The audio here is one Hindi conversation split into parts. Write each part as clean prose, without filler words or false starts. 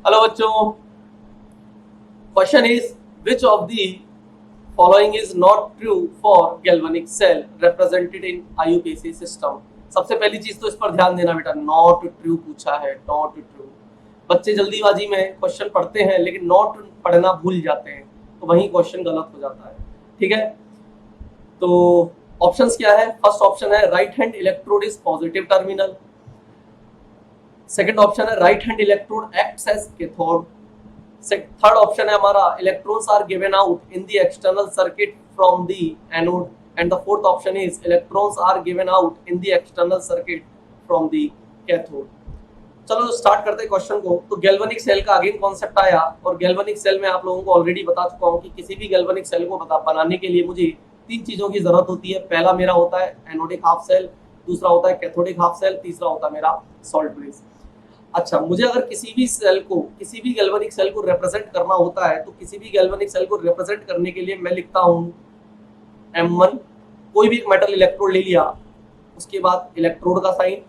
हेलो बच्चों, question is which of the following is not true for galvanic cell represented in IUPAC system. सबसे पहली चीज तो इस पर ध्यान देना बेटा, नॉट ट्रू पूछा है, नॉट ट्रू। बच्चे जल्दीबाजी में क्वेश्चन पढ़ते हैं लेकिन नॉट पढ़ना भूल जाते हैं, तो वही क्वेश्चन गलत हो जाता है। ठीक है, तो ऑप्शंस क्या है? फर्स्ट ऑप्शन है right hand electrode is positive terminal. Second option है right hand electrode acts as cathode. Third option है हमारा electrons are given out in the external circuit from the anode. And the fourth option is electrons are given out in the external circuit from the cathode. चलो स्टार्ट करते हैं क्वेश्चन को। तो गैल्वेनिक सेल का अगेन कॉन्सेप्ट आया, और गैल्वेनिक सेल में आप लोगों को ऑलरेडी बता चुका हूँ कि किसी भी गैल्वेनिक सेल को बनाने के लिए मुझे तीन चीजों की जरूरत होती है। पहला मेरा होता है एनोडिक हाफ सेल, दूसरा होता है कैथोडिक हाफ सेल, तीसरा होता है मेरा सॉल्ट ब्रिज। अच्छा, मुझे अगर किसी भी सेल को, किसी भी गैल्वेनिक सेल को रिप्रेजेंट करना होता है, तो किसी भी गैल्वेनिक सेल को रिप्रेजेंट करने के लिए मैं लिखता हूं M1। कोई भी एक मेटल इलेक्ट्रोड ले लिया, उसके बाद इलेक्ट्रोड का साइन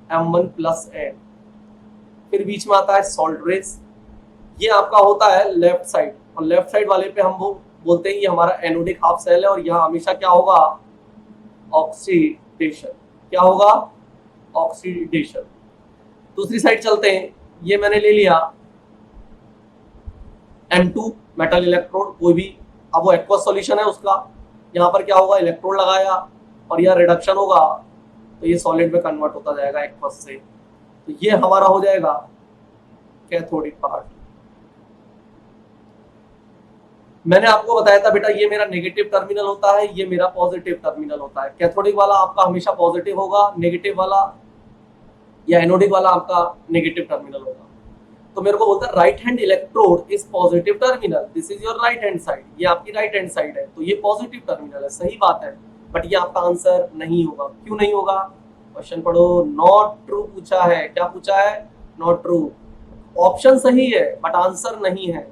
M1 प्लस N, फिर बीच में आता है सॉल्ट ब्रिज। ये आपका होता है लेफ्ट साइड, और लेफ्ट साइड वाले पे हम वो बोलते हैं ये हमारा एनोडिक हाफ सेल है, और यहाँ हमेशा क्या होगा? ऑक्सीडेशन। क्या होगा? ऑक्सीडेशन। दूसरी साइड चलते हैं, ये मैंने ले लिया M2 मेटल इलेक्ट्रोड, कोई भी, अब वो एक्वस सॉल्यूशन है उसका, यहाँ पर क्या होगा? इलेक्ट्रोड लगाया और यह रिडक्शन होगा, तो ये सॉलिड में कन्वर्ट होता जाएगा एक्वस से। तो ये हमारा हो जाएगा कैथोडिक पार्ट। मैंने आपको बताया था बेटा, ये मेरा नेगेटिव टर्मिनल होता है, ये मेरा पॉजिटिव टर्मिनल होता है। कैथोडिक वाला आपका हमेशा पॉजिटिव होगा, नेगेटिव वाला या एनोडिक वाला आपका नेगेटिव टर्मिनल होगा। तो मेरे को बोलता है right hand electrode is positive terminal, this is your right hand side, ये आपकी राइट हैंड साइड है, तो ये पॉजिटिव टर्मिनल है, सही बात है। बट ये आपका आंसर नहीं होगा। क्यों नहीं होगा? क्वेश्चन पढ़ो, नॉट ट्रू पूछा है। क्या पूछा है? Not true. ऑप्शन सही है बट आंसर नहीं है।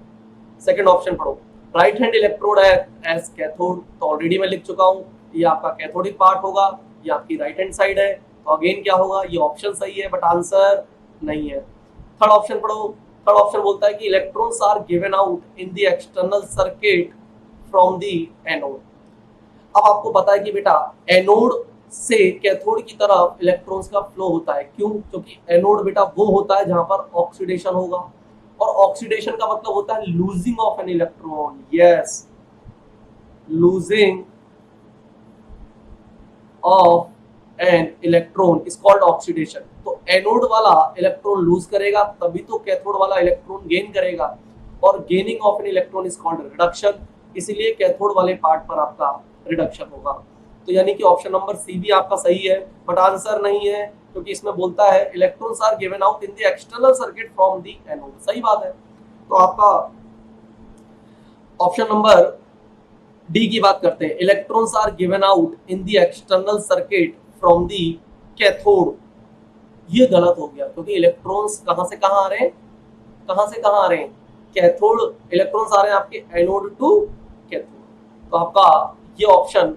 सेकंड ऑप्शन पढ़ो, राइट हैंड इलेक्ट्रोड है एज कैथोड, तो ऑलरेडी मैं लिख चुका हूं, ये आपका कैथोडिक पार्ट होगा, ये आपकी राइट हैंड साइड है, तो अगेन क्या होगा? ये ऑप्शन सही है बट आंसर नहीं है। थर्ड ऑप्शन पढ़ो, थर्ड ऑप्शन बोलता है कि electrons are given out in the external circuit from the anode. अब आपको पता है कि बेटा एनोड से कैथोड की तरफ इलेक्ट्रॉन्स का फ्लो होता है। क्यों? क्योंकि एनोड बेटा वो होता है जहां पर ऑक्सीडेशन होगा, और ऑक्सीडेशन का मतलब होता है losing of an electron. Yes, losing of an electron is called oxidation. तो एनोड वाला इलेक्ट्रॉन लूज करेगा, तभी तो कैथोड वाला इलेक्ट्रॉन गेन करेगा, और gaining of an electron is called reduction. इसलिए कैथोड वाले पार्ट पर आपका रिडक्शन होगा। तो यानी कि ऑप्शन नंबर सी भी आपका सही है, बट आंसर नहीं है, क्योंकि इसमें बोलता है electrons are given out in the external circuit from the anode. सही बात है। तो आपका ऑप्शन नंबर डी की बात करते हैं, electrons are given out in the external circuit from the cathode. ये गलत हो गया, क्योंकि इलेक्ट्रॉन्स कहां से कहां आ रहे हैं? कहां से कहां आ रहे हैं? कैथोड इलेक्ट्रॉन्स आ रहे हैं आपके एनोड टू कैथोड। तो आपका ये ऑप्शन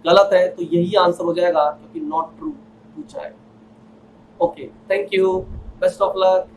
गलत है, तो यही आंसर हो जाएगा, क्योंकि नॉट ट्रू पूछा है। Okay, thank you, best of luck.